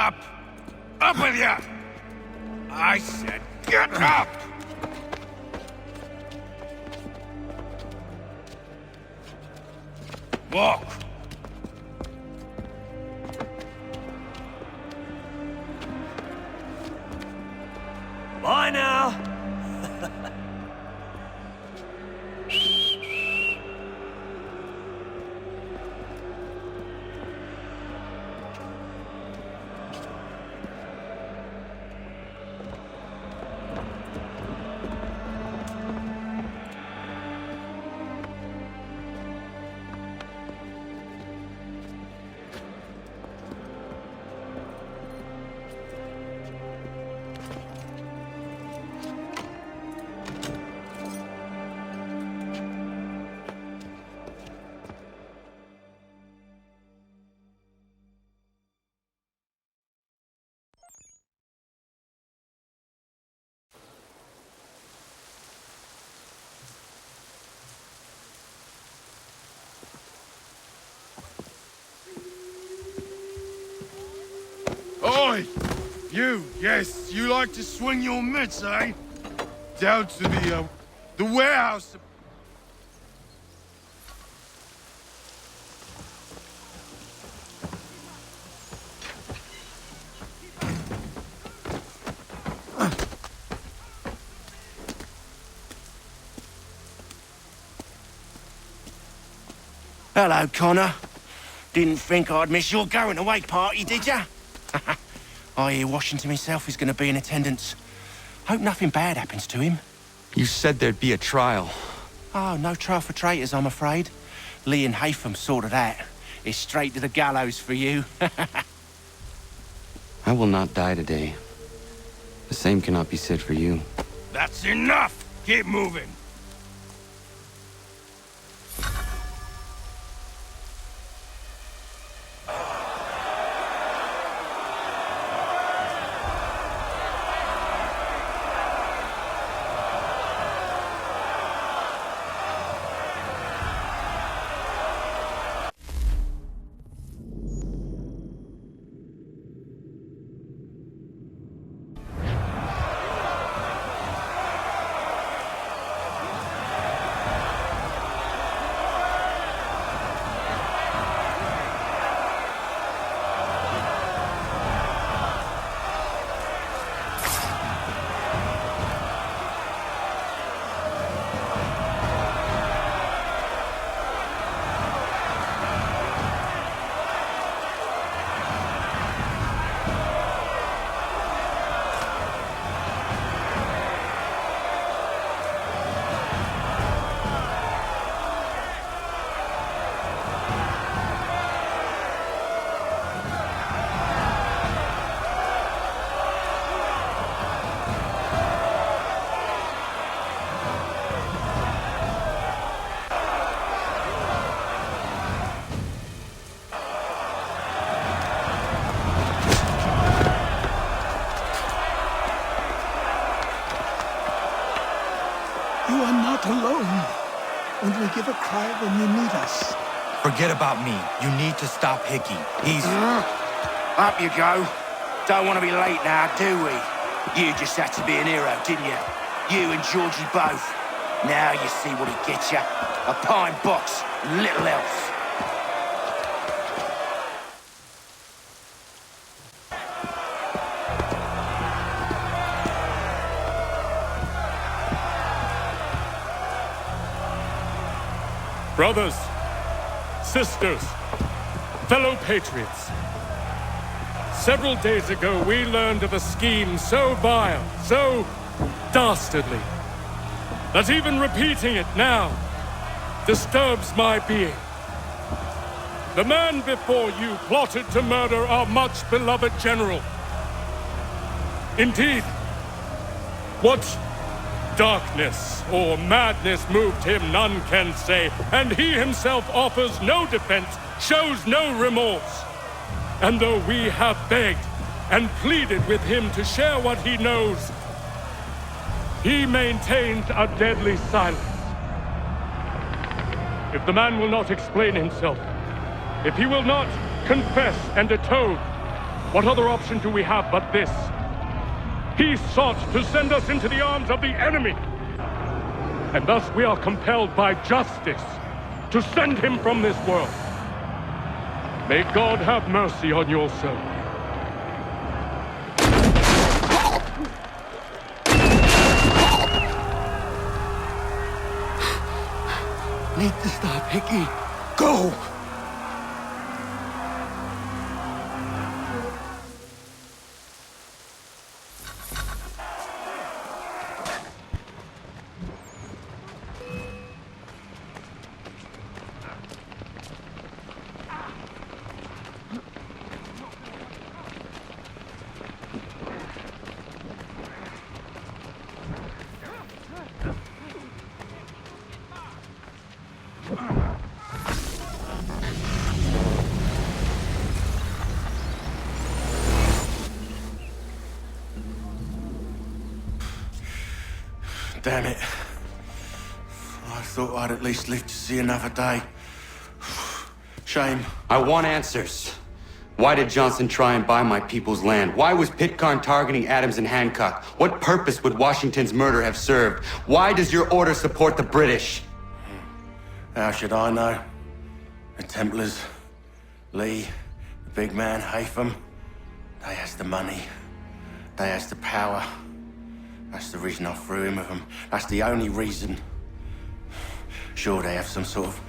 Up! Up with you! I said get up! Walk! Bye now! Oi! You, yes, you like to swing your mitts, eh? Down to the warehouse. Hello, Connor. Didn't think I'd miss your going-away party, did ya? I hear Washington himself is going to be in attendance. Hope nothing bad happens to him. You said there'd be a trial. Oh, no trial for traitors, I'm afraid. Lee and Haytham sorted that. It's straight to the gallows for you. I will not die today. The same cannot be said for you. That's enough! Keep moving! You are not alone. Only give a cry when you need us. Forget about me. You need to stop Hickey. He's... Up you go. Don't want to be late now, do we? You just had to be an hero, didn't you? You and Georgie both. Now you see what he gets you. A pine box, little else. Brothers, sisters, fellow patriots. Several days ago, we learned of a scheme so vile, so dastardly, that even repeating it now disturbs my being. The man before you plotted to murder our much-beloved general. Indeed, what darkness or madness moved him, none can say, and he himself offers no defense, shows no remorse. And though we have begged and pleaded with him to share what he knows, he maintains a deadly silence. If the man will not explain himself, if he will not confess and atone, What other option do we have but this? He sought to send us into the arms of the enemy. And thus we are compelled by justice to send him from this world. May God have mercy on your soul. Need to stop, Hickey. Go! Damn it. I thought I'd at least live to see another day. Shame. I want answers. Why did Johnson try and buy my people's land? Why was Pitcairn targeting Adams and Hancock? What purpose would Washington's murder have served? Why does your order support the British? How should I know? The Templars, Lee, the big man, Haytham, they has the money. They has the power. That's the reason I threw in with them. That's the only reason. Sure, they have some sort of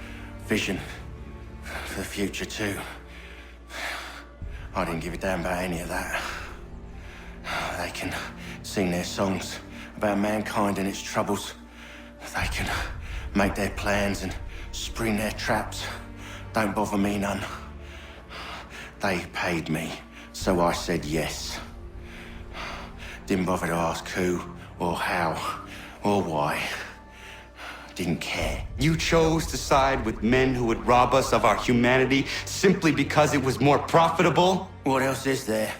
vision for the future too. I didn't give a damn about any of that. They can sing their songs about mankind and its troubles. They can make their plans and spring their traps. Don't bother me none. They paid me, so I said yes. Didn't bother to ask who, or how, or why. Didn't care. You chose to side with men who would rob us of our humanity simply because it was more profitable? What else is there?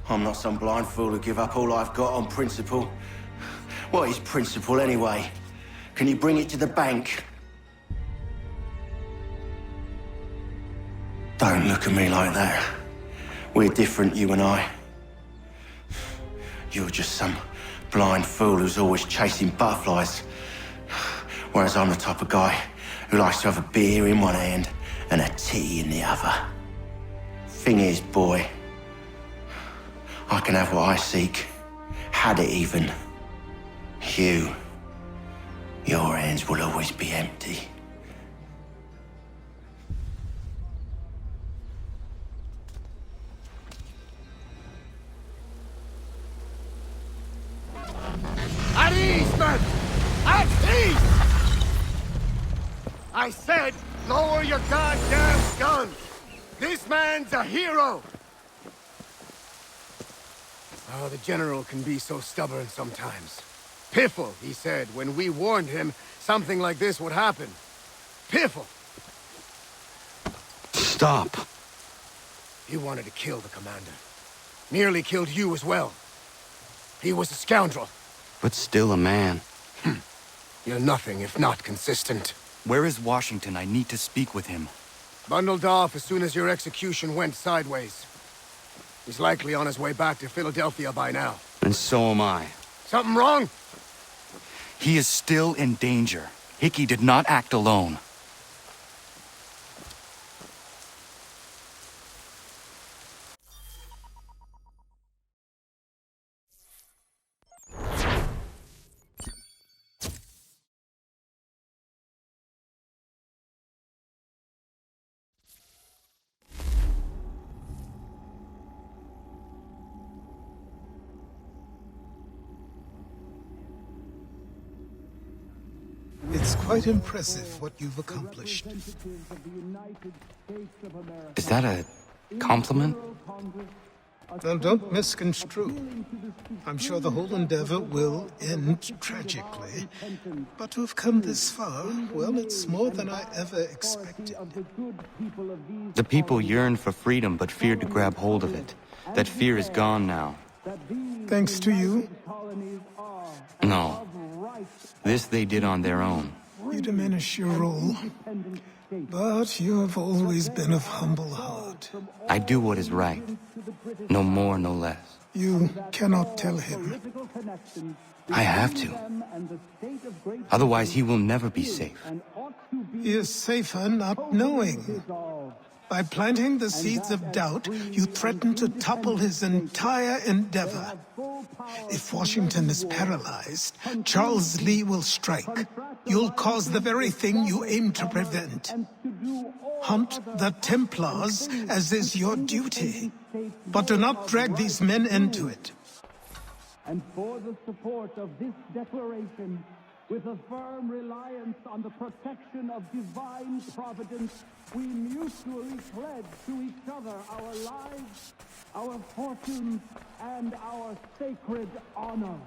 I'm not some blind fool who give up all I've got on principle. What is principle anyway? Can you bring it to the bank? Don't look at me like that. We're different, you and I. You're just some blind fool who's always chasing butterflies. Whereas I'm the type of guy who likes to have a beer in one hand and a tea in the other. Thing is, boy, I can have what I seek. Had it even. Your hands will always be empty. At ease, men! At ease! I said, lower your goddamn guns! This man's a hero! Oh, the General can be so stubborn sometimes. Piffle, he said, when we warned him something like this would happen. Piffle! Stop. He wanted to kill the commander. Nearly killed you as well. He was a scoundrel. But still a man. You're nothing if not consistent. Where is Washington? I need to speak with him. Bundled off as soon as your execution went sideways. He's likely on his way back to Philadelphia by now. And so am I. Something wrong? He is still in danger. Hickey did not act alone. It's quite impressive what you've accomplished. Is that a compliment? Now, don't misconstrue. I'm sure the whole endeavor will end tragically. But to have come this far, well, it's more than I ever expected. The people yearned for freedom but feared to grab hold of it. That fear is gone now. Thanks to you, No. This they did on their own. you diminish your role. But you have always been of humble heart. I do what is right. No more, no less. You cannot tell him. I have to. Otherwise, he will never be safe. He is safer not knowing. By planting the seeds of doubt, you threaten to topple his entire endeavor. If Washington is paralyzed, Charles Lee will strike. You'll cause the very thing you aim to prevent. Hunt the Templars, as is your duty. But do not drag these men into it. And for the support of this declaration, with a firm reliance on the protection of divine providence, we mutually pledge to each other our lives, our fortunes, and our sacred honor.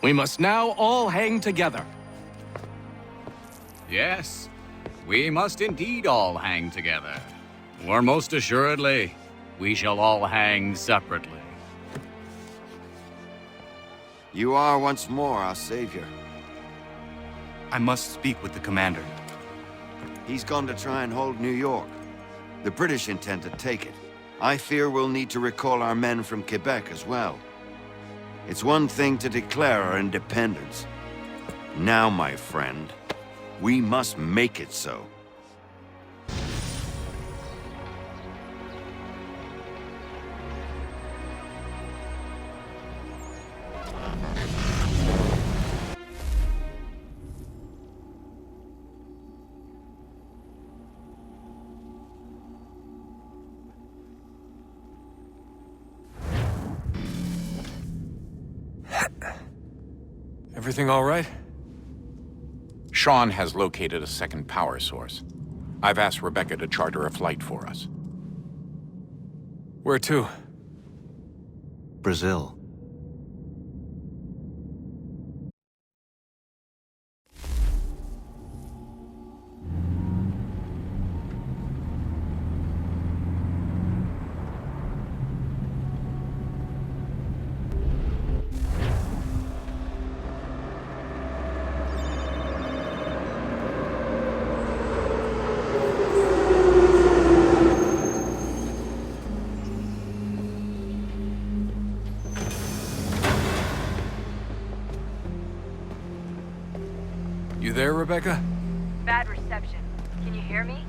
We must now all hang together. Yes, we must indeed all hang together. Or most assuredly, we shall all hang separately. You are once more our savior. I must speak with the commander. He's gone to try and hold New York. The British intend to take it. I fear we'll need to recall our men from Quebec as well. It's one thing to declare our independence. Now, my friend, we must make it so. Everything all right? Sean has located a second power source. I've asked Rebecca to charter a flight for us. Where to? Brazil. You there, Rebecca? Bad reception. Can you hear me?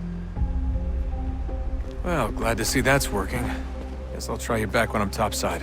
Well, glad to see that's working. Guess I'll try you back when I'm topside.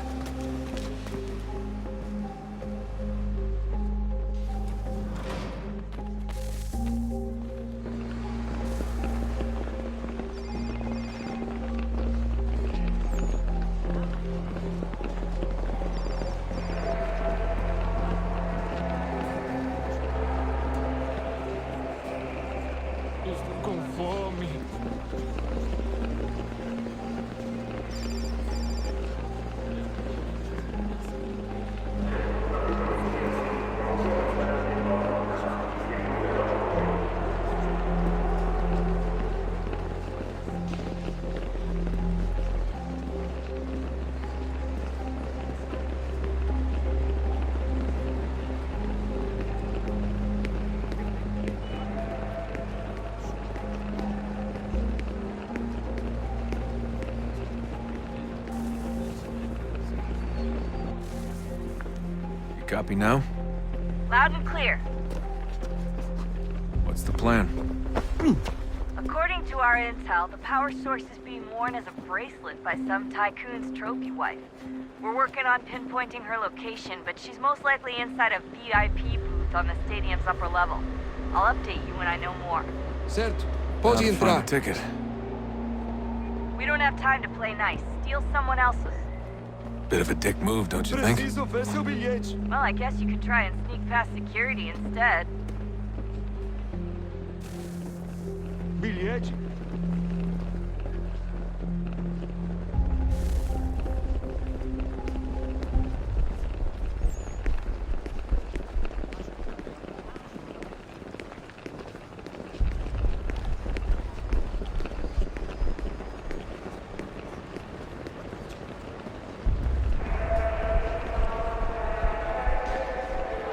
Copy now? Loud and clear. What's the plan? According to our intel, the power source is being worn as a bracelet by some tycoon's trophy wife. We're working on pinpointing her location, but she's most likely inside a VIP booth on the stadium's upper level. I'll update you when I know more. Certo. Pode entrar. Ticket. We don't have time to play nice. Steal someone else's. Bit of a dick move, don't you think? Well, I guess you could try and sneak past security instead. Bilhete?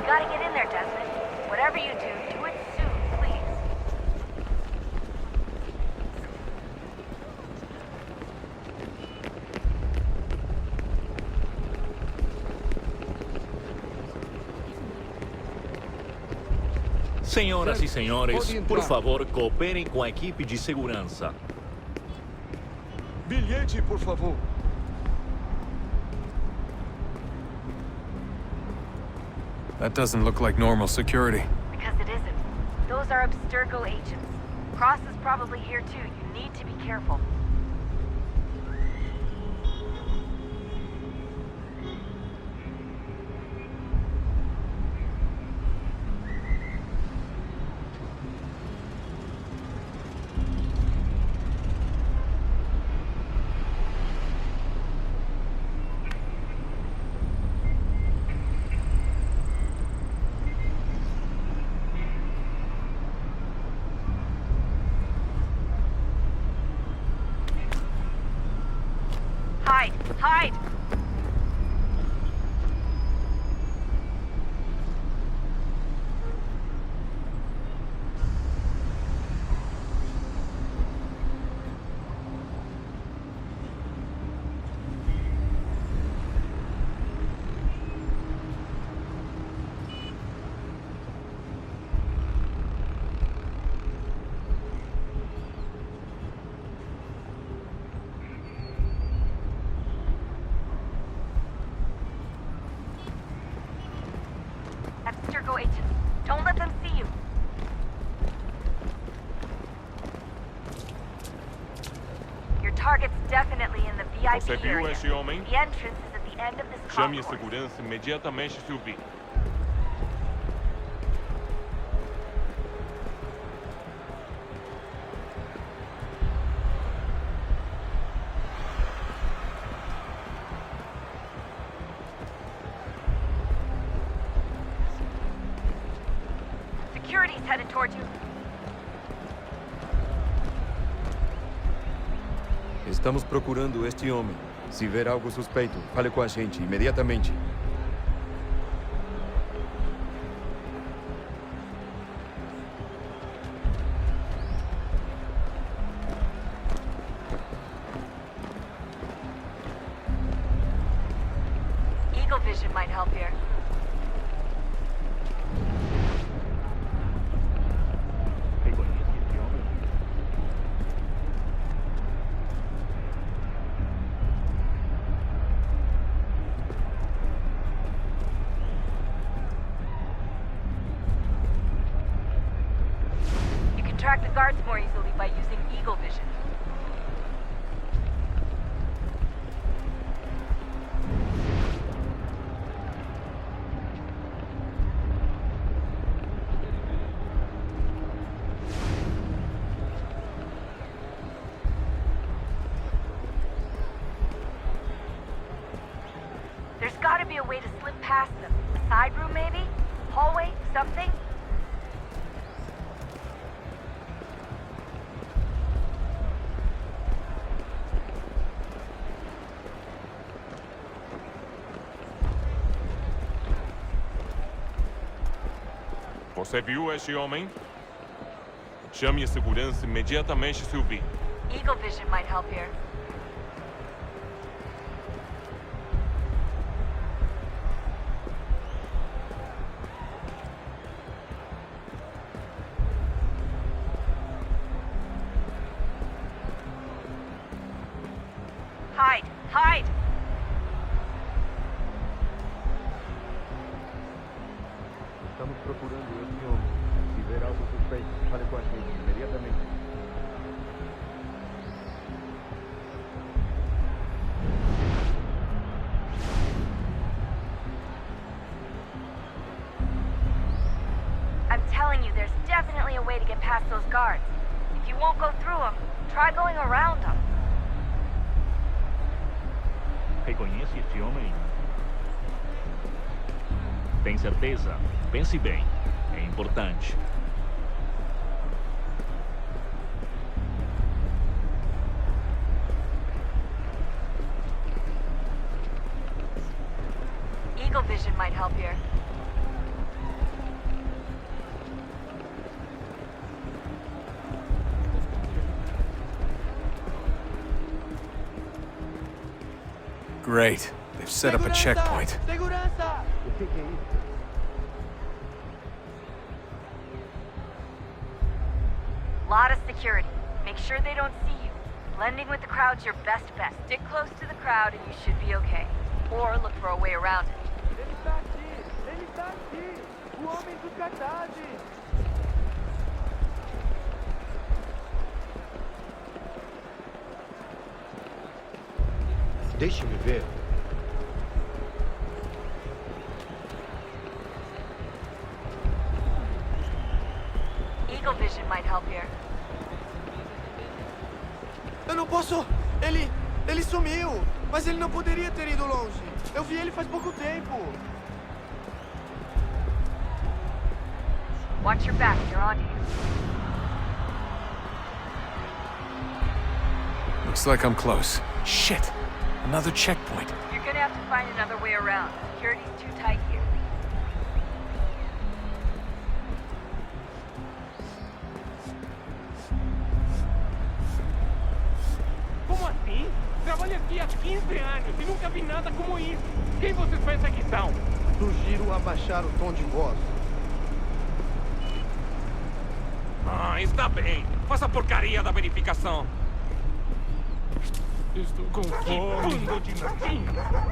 You gotta get in there, Desmond. Whatever you do it soon, please. Senhoras e senhores, por favor, cooperem com a equipe de segurança. Bilhete, por favor. That doesn't look like normal security. Because it isn't. Those are Abstergo agents. Cross is probably here too. You need to be careful. Hide! Hide! Abstergo agents. Don't let them see you. Your target's definitely in the VIP Você viu area. esse homem? The entrance is at the end of this Chame a concourse. segurança imediatamente se o vir. Security's headed towards you. Estamos procurando este homem. Se ver algo suspeito, fale com a gente imediatamente. Eagle vision might help here. You can track the guards more easily by using Eagle vision. There's gotta be a way to slip past them. A side room, maybe? Hallway? Something? Você viu esse homem? Chame a segurança imediatamente se o vir. Eagle vision might help here. Hide! Hide! Estamos procurando este homem. Se ver algo suspeito, fale com a gente imediatamente. telling you, there's definitely a way to get past those guards. If you won't go through them, try going around them. Reconhece este homem? Tem certeza? Pense bem. É importante. Eagle vision might help here. Great. They've set up a checkpoint. Segurança! O que é isso? Lot of security. Make sure they don't see you. Blending with the crowd's your best bet. Stick close to the crowd and you should be okay. Or look for a way around it. Ele está aqui! Ele está aqui! O homem dos cartazes! Deixe-me ver. Eagle vision might help here. Eu não posso... Ele sumiu! Mas ele não poderia ter ido longe. Eu vi ele faz pouco tempo. Watch your back, you're on you. Looks like I'm close. Shit! Another checkpoint. You're gonna have to find another way around. Security's too tight here. Como assim? Trabalho aqui há 15 anos e nunca vi nada como isso. Quem vocês pensam que são? Sugiro abaixar o tom de voz. Ah, está bem. Faça a porcaria da verificação. Estou com fome.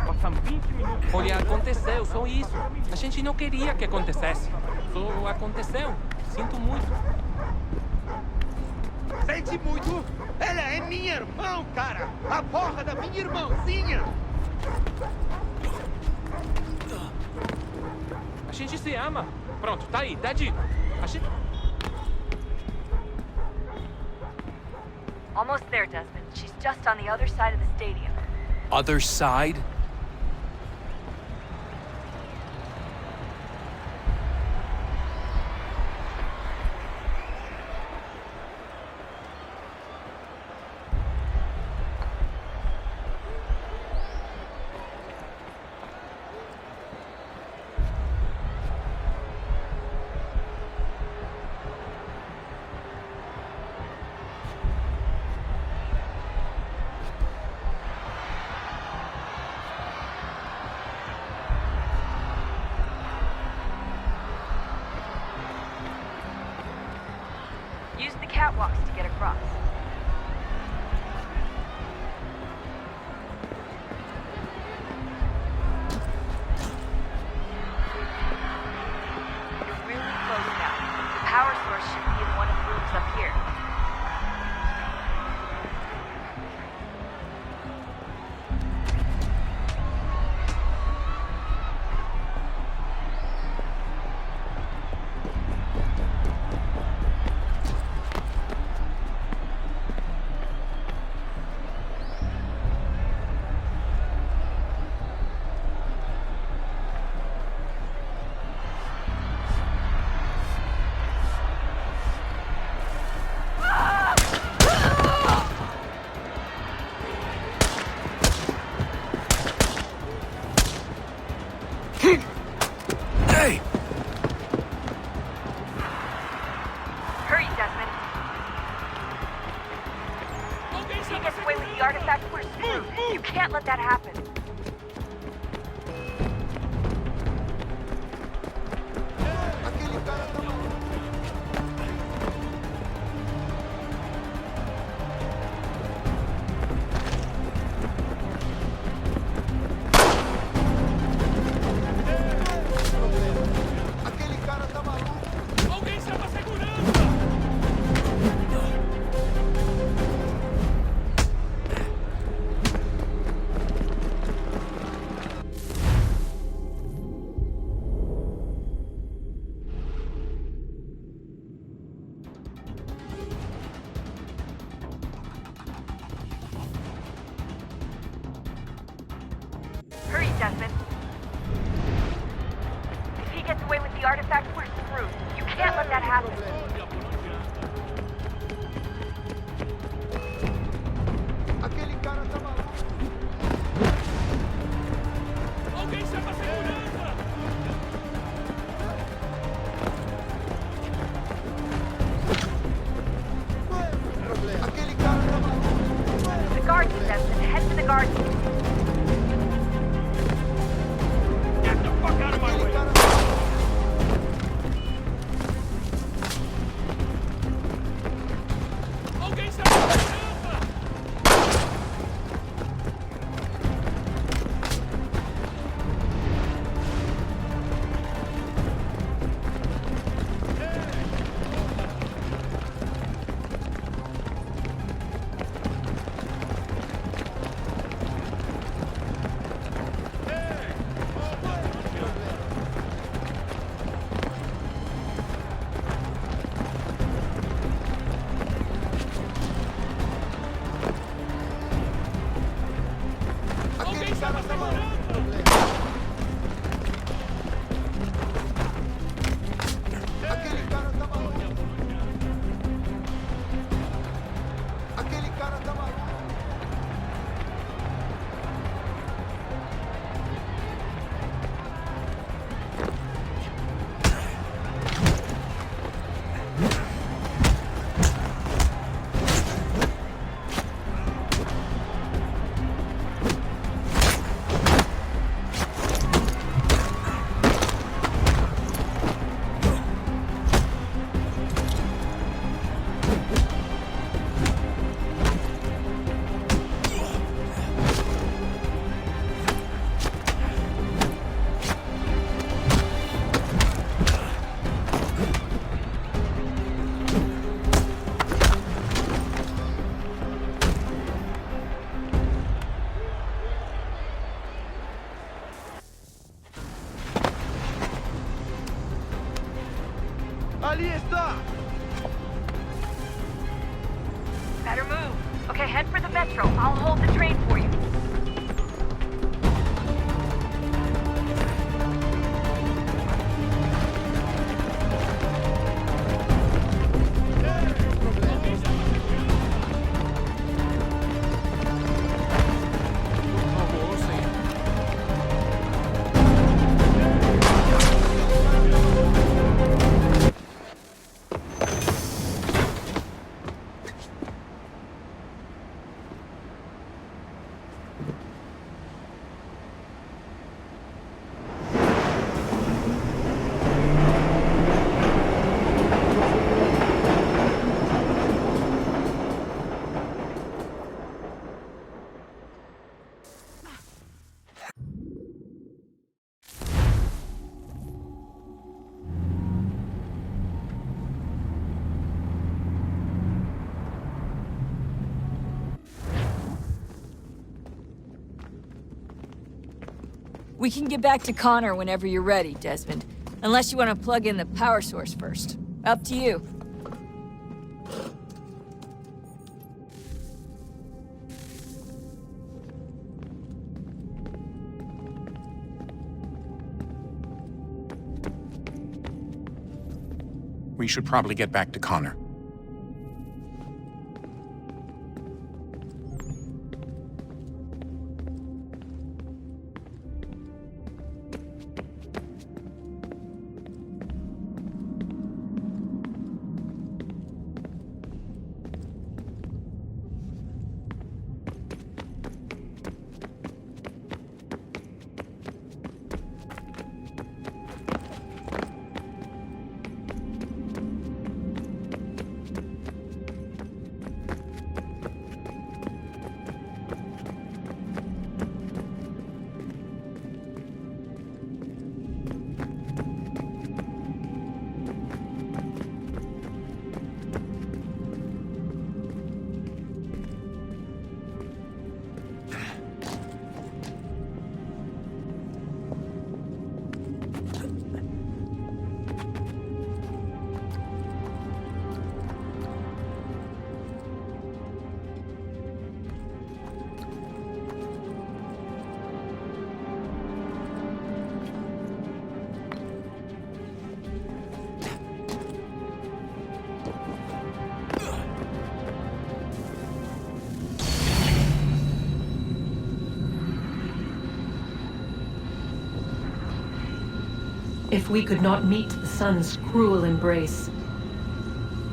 Passam 20 minutos. Olha, aconteceu, só isso. A gente não queria que acontecesse. Só aconteceu. Sinto muito. Sente muito? Ela é minha irmã, cara! A porra da minha irmãzinha! A gente se ama. Pronto, tá aí, tá dito. A gente... Almost there, Desmond. She's just on the other side of the stadium. Other side? Use the catwalks to get across. You're really close now. The power source should be in one of the rooms up here. Hey! Hurry, Desmond. If he gets away with the artifact, we're screwed. You can't let that happen. away with the artifact, we're screwed. You can't let that happen. Aquele cara tá maluco. Alguém chama a segurança! Qual é o problema? Aquele cara tá maluco. The guards, Desmond. Head to the guards. Get the fuck out of my way! Alguém chama a segurança! Alguém chama a segurança! Aquele cara tá maluco. Aquele cara tá maluco. Ali está! Better move. Okay, head for the metro. I'll hold the train for you. We can get back to Connor whenever you're ready, Desmond. Unless you want to plug in the power source first. Up to you. We should probably get back to Connor. If we could not meet the sun's cruel embrace,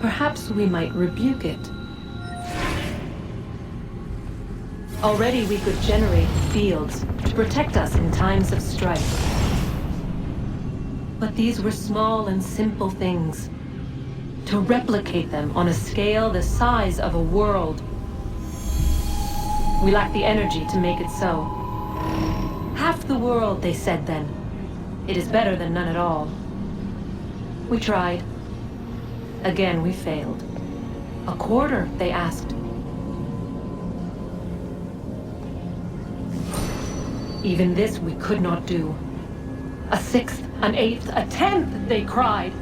perhaps we might rebuke it. Already we could generate fields to protect us in times of strife. But these were small and simple things. To replicate them on a scale the size of a world, we lack the energy to make it so. Half the world, they said then. It is better than none at all. We tried. Again, we failed. A quarter, they asked. Even this we could not do. A sixth, an eighth, a tenth, they cried.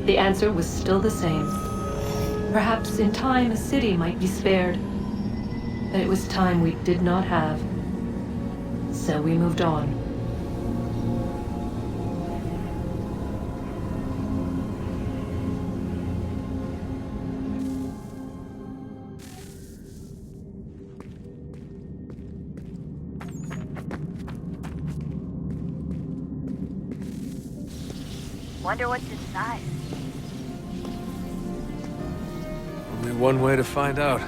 The answer was still the same. Perhaps in time a city might be spared. But it was time we did not have. So we moved on. Wonder what's inside. Only one way to find out.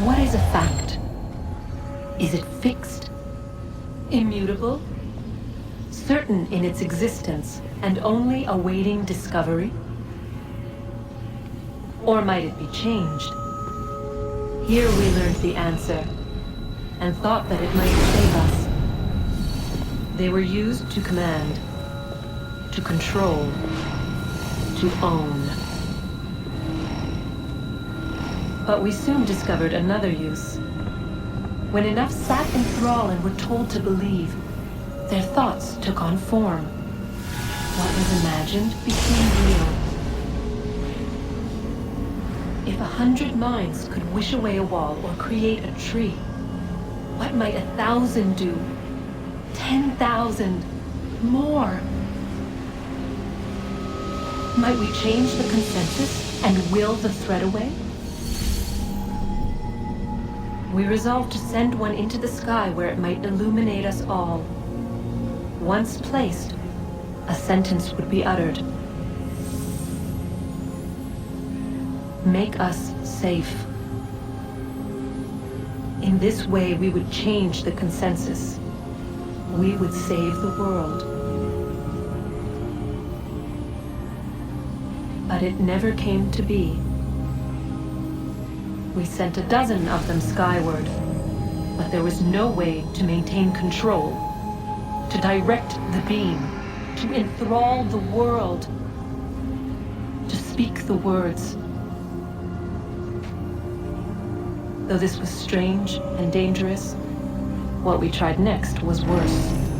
What is a fact? Is it fixed? Immutable? Certain in its existence and only awaiting discovery? Or might it be changed? Here we learned the answer and thought that it might save us. They were used to command, to control, to own. But we soon discovered another use. When enough sat in thrall and were told to believe, their thoughts took on form. What was imagined became real. If 100 minds could wish away a wall or create a tree, what might 1,000 do? 10,000? More? Might we change the consensus and will the threat away? We resolved to send one into the sky where it might illuminate us all. Once placed, a sentence would be uttered. Make us safe. In this way, we would change the consensus. We would save the world. But it never came to be. We sent a dozen of them skyward, But there was no way to maintain control, to direct the beam, to enthrall the world, to speak the words. Though this was strange and dangerous, what we tried next was worse.